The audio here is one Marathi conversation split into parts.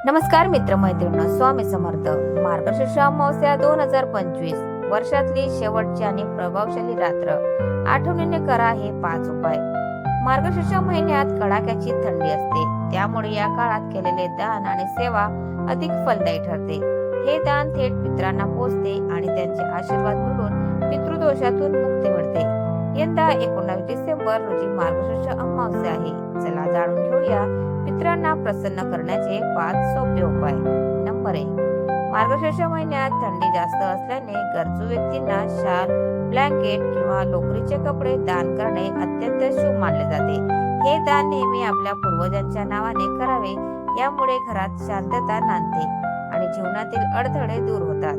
नमस्कार मित्रमैत्रिणींनो, स्वामी समर्थ. मार्गशीर्ष अमावस्या 2025 वर्षातली शेवटची आणि प्रभावशाली रात्र. आठवणीने करा हे 5 उपाय. मार्गशीर्ष महिन्यात कडाक्याची थंडी असते, त्यामुळे या काळात केलेले दान आणि सेवा अधिक फलदायी ठरते. हे दान थेट पितरांना पोहोचते आणि त्यांचे आशीर्वाद मिळून पितृदोषातून मुक्ती मिळते. यंदा 19 डिसेंबर रोजी मार्गशीर्ष अमावस्या आहे. चला जाणून घेऊया पितरांना प्रसन्न करण्याचे 5 सोपे उपाय. नंबर 1. मार्गशीर्ष महिन्यात थंडी जास्त असल्याने गरजू व्यक्तींना शाल, ब्लँकेट किंवा लोकरीचे कपडे दान करणे अत्यंत शुभ मानले जाते. हे दान नेहमी आपल्या पूर्वजांच्या नावाने करावे, यामुळे घरात शांतता नांदते आणि जीवनातील अडथळे दूर होतात.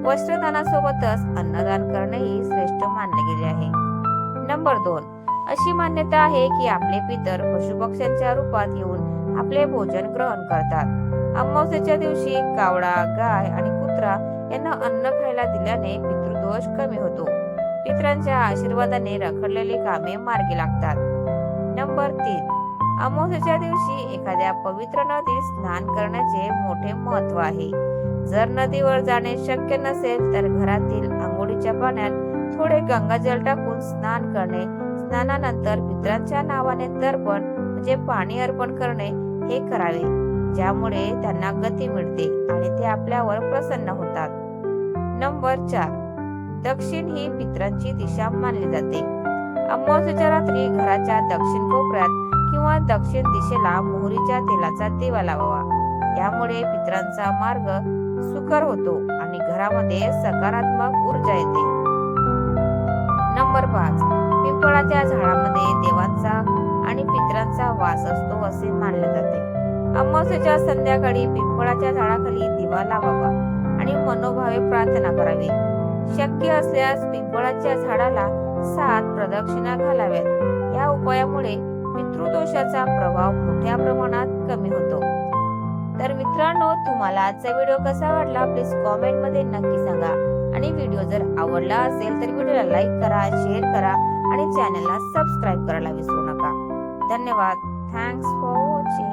वस्त्रदानासोबतच अन्नदान करणेही श्रेष्ठ मानले गेले आहे. नंबर 2. अशी मान्यता आहे की आपले पितर पशुपक्ष्यांच्या रूपात येऊन आपले भोजन ग्रहण करतात. अमावस्येच्या दिवशी कावडा, गाय आणि कुत्रा यांना अन्न खायला दिल्याने पितृदोष कमी होतो. पितरांच्या आशीर्वादाने रखडलेली कामे मार्गी लागतात. नंबर 3. अमावस्येच्या दिवशी एखाद्या पवित्र नदीत स्नान करण्याचे मोठे महत्त्व आहे. जर नदीवर जाणे शक्य नसेल तर घरातील आंघोळीच्या पाण्यात थोडे गंगाजल टाकून स्नान करणे. स्नानानंतर पितरांच्या नावाने तर्पण म्हणजे पाणी अर्पण करणे हे करावे, ज्यामुळे त्यांना गती मिळते आणि ते आपल्यावर प्रसन्न होतात. नंबर 4. दक्षिण ही पितरांची दिशा मानली जाते. अमावस्येच्या रात्री घराच्या दक्षिण कोपऱ्यात किंवा दक्षिण दिशेला मोहरीच्या तेलाचा दिवा लावावा. यामुळे पितरांचा मार्ग सुकर होतो आणि घरामध्ये सकारात्मक ऊर्जा येते. नंबर 5. पिंपळाच्या झाडामध्ये देवांचा आणि पितरांचा वास असतो असे मानले जाते. अमावस्येच्या संध्याकाळी पिंपळाच्या झाडाखाली दिवा लावावा आणि मनोभावे प्रार्थना करावी. शक्य असल्यास पिंपळाच्या झाडाला 7 प्रदक्षिणा घालाव्यात. या उपायामुळे पितृदोषाचा प्रभाव मोठ्या प्रमाणात कमी होतो. तर मित्रांनो, तुम्हाला आजचा व्हिडिओ कसा वाटला प्लीज कॉमेंट मध्ये नक्की सांगा. आणि व्हिडिओ जर आवडला असेल तर व्हिडिओला लाईक करा, शेअर करा आणि चॅनलला सबस्क्राईब करायला विसरू नका. धन्यवाद. Thanks for watching.